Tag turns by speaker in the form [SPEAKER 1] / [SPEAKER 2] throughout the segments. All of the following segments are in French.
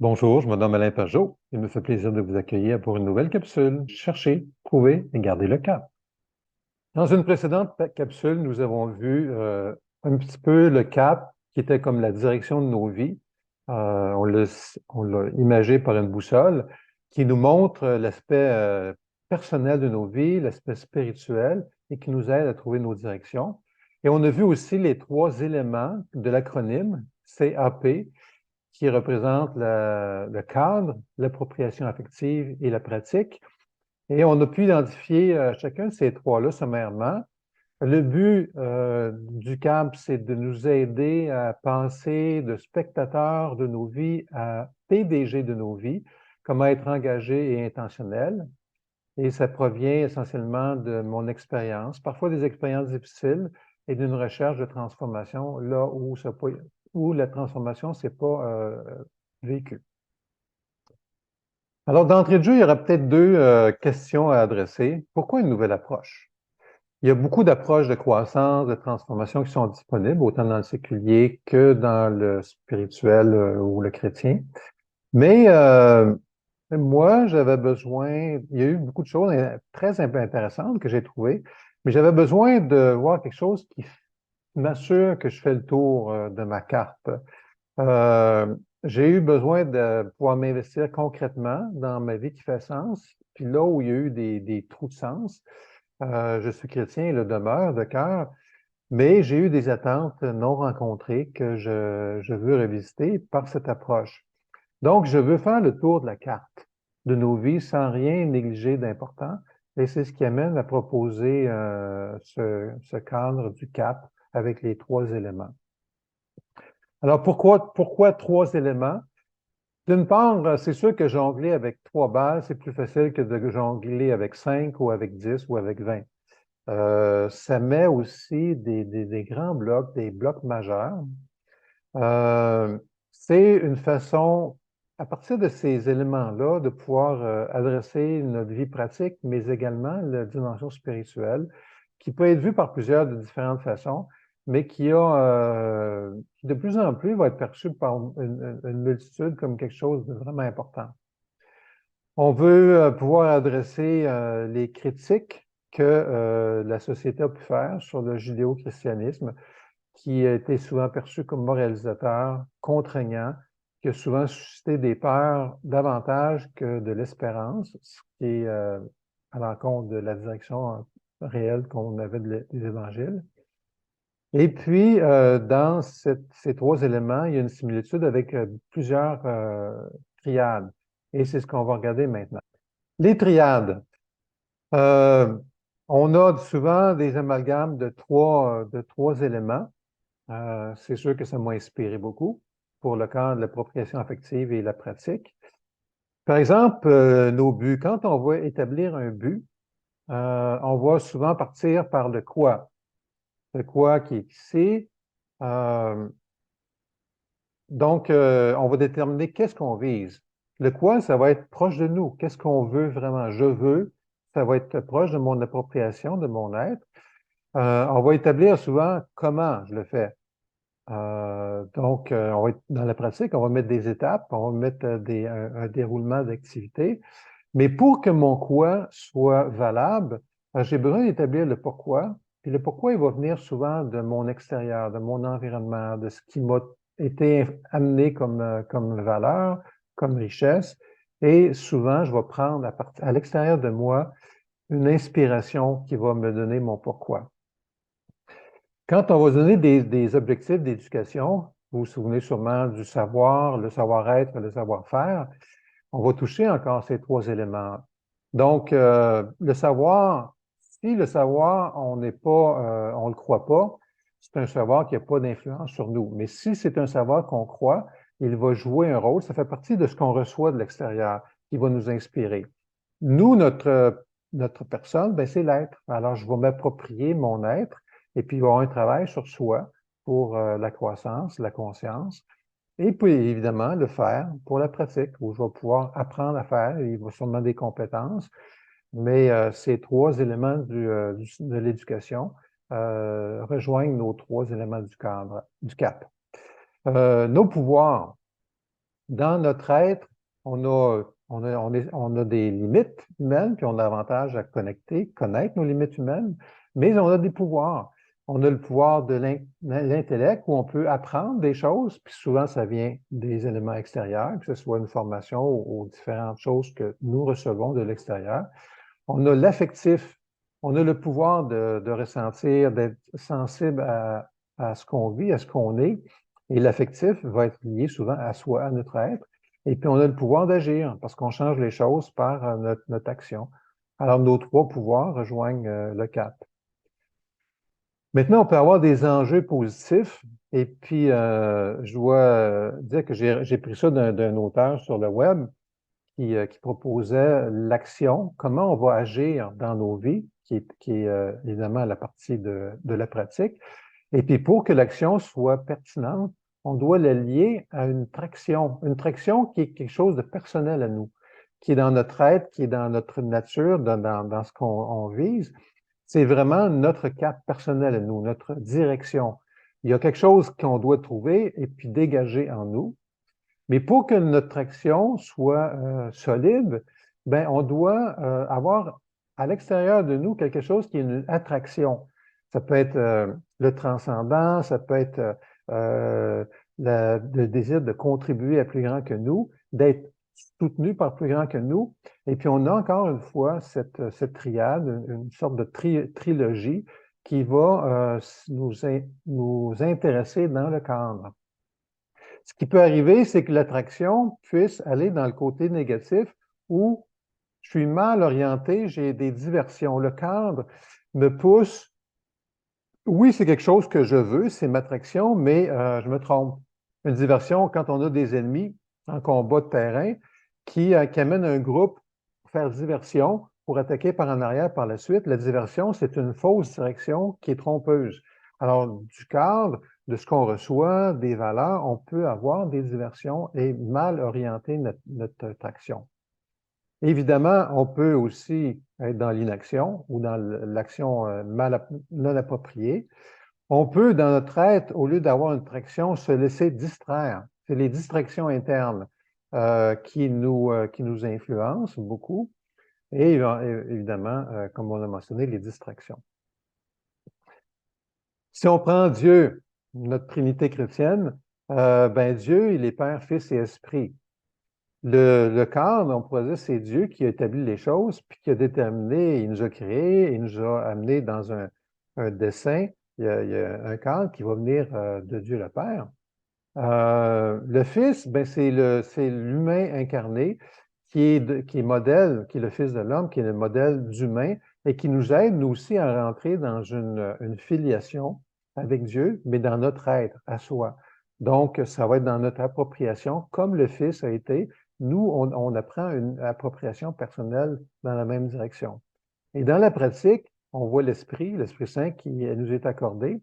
[SPEAKER 1] Bonjour, je me nomme Alain Pajot. Il me fait plaisir de vous accueillir pour une nouvelle capsule. Cherchez, trouvez et gardez le cap. Dans une précédente capsule, nous avons vu un petit peu le cap qui était comme la direction de nos vies. On l'a imagé par une boussole qui nous montre l'aspect personnel de nos vies, l'aspect spirituel et qui nous aide à trouver nos directions. Et on a vu aussi les trois éléments de l'acronyme CAP qui représente le cadre, l'appropriation affective et la pratique. Et on a pu identifier chacun de ces trois-là sommairement. Le but du CAP, c'est de nous aider à passer de spectateur de nos vies à PDG de nos vies, comment être engagé et intentionnel. Et ça provient essentiellement de mon expérience, parfois des expériences difficiles et d'une recherche de transformation là où la transformation ne s'est pas vécue. Alors, d'entrée de jeu, il y aura peut-être deux questions à adresser. Pourquoi une nouvelle approche? Il y a beaucoup d'approches de croissance, de transformation qui sont disponibles, autant dans le séculier que dans le spirituel ou le chrétien. Mais moi, j'avais besoin, il y a eu beaucoup de choses très intéressantes que j'ai trouvées, mais j'avais besoin de voir quelque chose qui m'assure que je fais le tour de ma carte. J'ai eu besoin de pouvoir m'investir concrètement dans ma vie qui fait sens. Puis là où il y a eu des trous de sens, je suis chrétien et le demeure de cœur, mais j'ai eu des attentes non rencontrées que je veux revisiter par cette approche. Donc, je veux faire le tour de la carte de nos vies sans rien négliger d'important. Et c'est ce qui amène à proposer ce cadre du CAP avec les trois éléments. Alors, pourquoi trois éléments? D'une part, c'est sûr que jongler avec trois balles, c'est plus facile que de jongler avec 5 ou avec 10 ou avec 20. Ça met aussi des grands blocs, des blocs majeurs. C'est une façon, à partir de ces éléments-là, de pouvoir adresser notre vie pratique, mais également la dimension spirituelle, qui peut être vue par plusieurs de différentes façons, mais qui de plus en plus va être perçue par une multitude comme quelque chose de vraiment important. On veut pouvoir adresser les critiques que la société a pu faire sur le judéo-christianisme, qui a été souvent perçu comme moralisateur, contraignant, qui a souvent suscité des peurs davantage que de l'espérance, ce qui est à l'encontre de la direction réelle qu'on avait des évangiles. Et puis, dans ces trois éléments, il y a une similitude avec plusieurs triades. Et c'est ce qu'on va regarder maintenant. Les triades. Euh, on a souvent des amalgames de trois éléments. C'est sûr que ça m'a inspiré beaucoup pour le cadre de l'appropriation affective et la pratique. Par exemple, nos buts. Quand on va établir un but, on va souvent partir par le quoi. Le quoi qui est ici. Euh, donc, on va déterminer qu'est-ce qu'on vise. Le quoi, ça va être proche de nous. Qu'est-ce qu'on veut vraiment? Je veux. Ça va être proche de mon appropriation, de mon être. On va établir souvent comment je le fais. Donc, dans la pratique, on va mettre des étapes, on va mettre un déroulement d'activités. Mais pour que mon quoi soit valable, j'ai besoin d'établir le pourquoi. Puis le pourquoi, il va venir souvent de mon extérieur, de mon environnement, de ce qui m'a été amené comme valeur, comme richesse. Et souvent, je vais prendre à l'extérieur de moi une inspiration qui va me donner mon pourquoi. Quand on va donner des objectifs d'éducation, vous vous souvenez sûrement du savoir, le savoir-être, le savoir-faire, on va toucher encore ces trois éléments. Donc, le savoir, si le savoir, on n'est pas, on le croit pas, c'est un savoir qui n'a pas d'influence sur nous. Mais si c'est un savoir qu'on croit, il va jouer un rôle. Ça fait partie de ce qu'on reçoit de l'extérieur, qui va nous inspirer. Nous, notre personne, ben, c'est l'être. Alors, je vais m'approprier mon être et puis il va y avoir un travail sur soi pour la croissance, la conscience. Et puis, évidemment, le faire pour la pratique, où je vais pouvoir apprendre à faire. Il va sûrement des compétences, mais ces trois éléments de l'éducation rejoignent nos trois éléments du cadre, du CAP. Nos pouvoirs. dans notre être, on a des limites humaines, puis on a avantage à connaître nos limites humaines, mais on a des pouvoirs. On a le pouvoir de l'intellect où on peut apprendre des choses, puis souvent ça vient des éléments extérieurs, que ce soit une formation ou différentes choses que nous recevons de l'extérieur. On a l'affectif, on a le pouvoir de ressentir, d'être sensible à ce qu'on vit, à ce qu'on est. Et l'affectif va être lié souvent à soi, à notre être. Et puis on a le pouvoir d'agir parce qu'on change les choses par notre action. Alors nos trois pouvoirs rejoignent le cap. Maintenant, on peut avoir des enjeux positifs. Et puis, je dois dire que j'ai pris ça d'un auteur sur le web qui proposait l'action, comment on va agir dans nos vies, qui est évidemment la partie de la pratique. Et puis pour que l'action soit pertinente, on doit la lier à une traction qui est quelque chose de personnel à nous, qui est dans notre être, qui est dans notre nature, dans ce qu'on vise. C'est vraiment notre cap personnel à nous, notre direction. Il y a quelque chose qu'on doit trouver et puis dégager en nous. Mais pour que notre action soit solide, ben, on doit avoir à l'extérieur de nous quelque chose qui est une attraction. Ça peut être le transcendant, ça peut être le désir de contribuer à plus grand que nous, d'être soutenu par plus grand que nous. Et puis on a encore une fois cette triade, une sorte de trilogie qui va nous intéresser dans le cadre. Ce qui peut arriver, c'est que l'attraction puisse aller dans le côté négatif où je suis mal orienté, j'ai des diversions. Le cadre me pousse. Oui, c'est quelque chose que je veux, c'est ma attraction, mais je me trompe. Une diversion, quand on a des ennemis en combat de terrain qui amènent un groupe pour faire diversion, pour attaquer par en arrière par la suite, la diversion, c'est une fausse direction qui est trompeuse. Alors, du cadre, de ce qu'on reçoit, des valeurs, on peut avoir des diversions et mal orienter notre action. Évidemment, on peut aussi être dans l'inaction ou dans l'action non appropriée. On peut, dans notre être, au lieu d'avoir une traction, se laisser distraire. C'est les distractions internes qui nous influencent beaucoup. Et évidemment, comme on a mentionné, les distractions. Si on prend Dieu, notre Trinité chrétienne, ben Dieu, il est Père, Fils et Esprit. Le cadre, on pourrait dire, c'est Dieu qui a établi les choses, puis qui a déterminé, il nous a créés, il nous a amenés dans un dessein. Il y a un cadre qui va venir de Dieu le Père. Le Fils, ben, c'est l'humain incarné qui est modèle, qui est le Fils de l'homme, qui est le modèle d'humain et qui nous aide, nous aussi, à rentrer dans une filiation avec Dieu, mais dans notre être, à soi. Donc, ça va être dans notre appropriation, comme le Fils a été. Nous, on apprend une appropriation personnelle dans la même direction. Et dans la pratique, on voit l'Esprit Saint qui nous est accordé,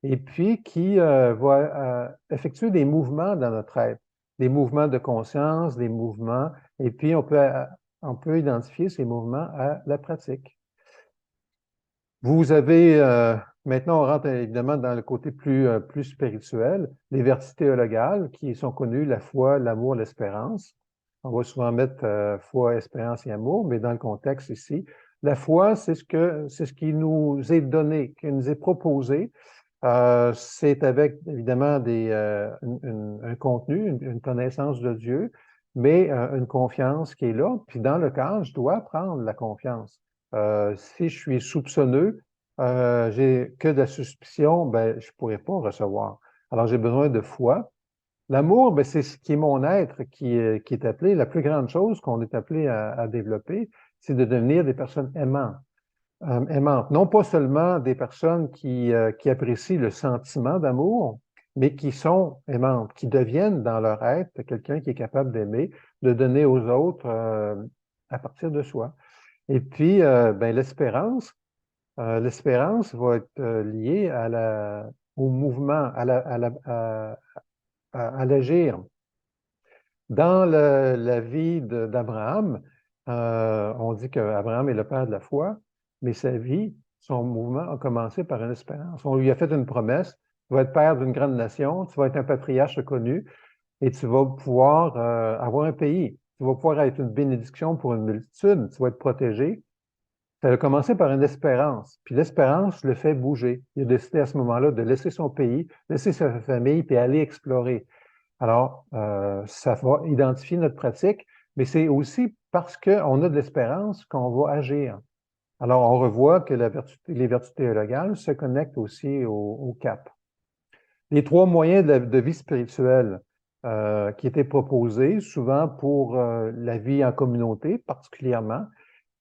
[SPEAKER 1] et puis qui va effectuer des mouvements dans notre être, des mouvements de conscience, des mouvements, et puis on peut identifier ces mouvements à la pratique. Vous avez, maintenant on rentre évidemment dans le côté plus spirituel, les vertus théologales qui sont connues, la foi, l'amour, l'espérance. On va souvent mettre foi, espérance et amour, mais dans le contexte ici, la foi, c'est ce qui nous est donné, qui nous est proposé. C'est avec évidemment un contenu, une connaissance de Dieu, mais une confiance qui est là. Puis dans le cadre, je dois prendre la confiance. Si je suis soupçonneux, j'ai que de la suspicion, ben, je ne pourrai pas recevoir. Alors j'ai besoin de foi. L'amour, ben, c'est ce qui est mon être qui est appelé, la plus grande chose qu'on est appelé à développer, c'est de devenir des personnes aimantes. Non pas seulement des personnes qui apprécient le sentiment d'amour, mais qui sont aimantes, qui deviennent dans leur être quelqu'un qui est capable d'aimer, de donner aux autres à partir de soi. Et puis, ben, l'espérance va être liée au mouvement, à l'agir. Dans la vie d'Abraham, on dit qu'Abraham est le père de la foi, mais sa vie, son mouvement a commencé par une espérance. On lui a fait une promesse, tu vas être père d'une grande nation, tu vas être un patriarche connu. et tu vas pouvoir avoir un pays. Tu vas pouvoir être une bénédiction pour une multitude, tu vas être protégé. Ça a commencé par une espérance, puis l'espérance le fait bouger. Il a décidé à ce moment-là de laisser son pays, laisser sa famille, puis aller explorer. Alors, ça va identifier notre pratique, mais c'est aussi parce qu'on a de l'espérance qu'on va agir. Alors, on revoit que les vertus théologales se connectent aussi au cap. Les trois moyens de vie spirituelle qui étaient proposés, souvent pour la vie en communauté particulièrement,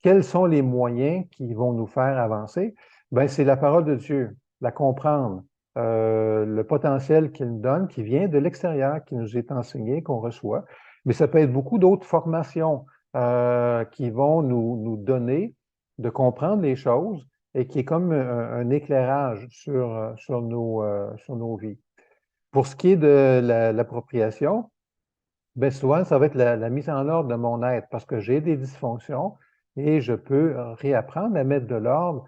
[SPEAKER 1] quels sont les moyens qui vont nous faire avancer? Ben, c'est la parole de Dieu, la comprendre, le potentiel qu'il nous donne, qui vient de l'extérieur, qui nous est enseigné, qu'on reçoit. Mais ça peut être beaucoup d'autres formations qui vont nous donner de comprendre les choses et qui est comme un éclairage sur nos vies. Pour ce qui est de l'appropriation, ben souvent, ça va être la mise en ordre de mon être parce que j'ai des dysfonctions et je peux réapprendre à mettre de l'ordre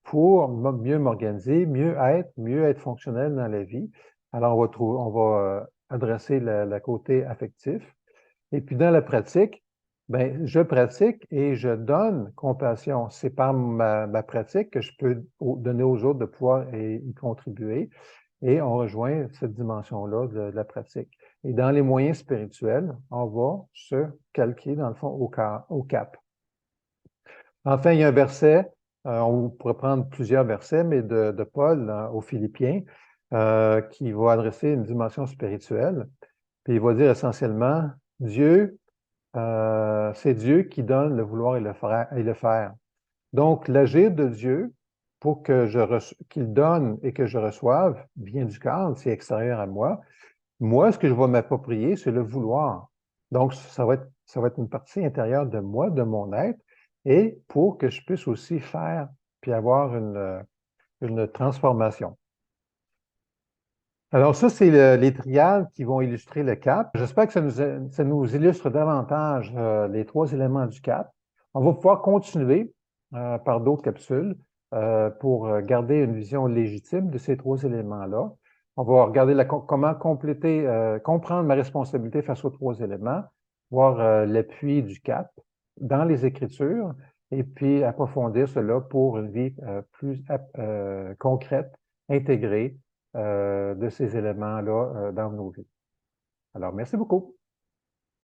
[SPEAKER 1] pour mieux m'organiser, mieux être fonctionnel dans la vie. Alors, on va adresser le côté affectif. Et puis, dans la pratique, ben, je pratique et je donne compassion. C'est par ma pratique que je peux donner aux autres de pouvoir y contribuer. Et on rejoint cette dimension-là de la pratique. Et dans les moyens spirituels, on va se calquer, dans le fond, au cap. Enfin, il y a un verset, on pourrait prendre plusieurs versets, mais de Paul aux Philippiens, qui va adresser une dimension spirituelle. Puis il va dire essentiellement, Dieu, c'est Dieu qui donne le vouloir et le faire. Donc, l'agir de Dieu pour qu'il donne et que je reçoive vient du cadre, c'est extérieur à moi. Moi, ce que je vais m'approprier, c'est le vouloir. Donc, ça va être une partie intérieure de moi, de mon être, et pour que je puisse aussi faire puis avoir une transformation. Alors, ça, c'est les triades qui vont illustrer le cap. J'espère que ça nous illustre davantage les trois éléments du cap. On va pouvoir continuer par d'autres capsules pour garder une vision légitime de ces trois éléments-là. On va regarder comment compléter, comprendre ma responsabilité face aux trois éléments, voir l'appui du cap dans les Écritures, et puis approfondir cela pour une vie plus concrète, intégrée de ces éléments-là dans nos vies. Alors, merci beaucoup.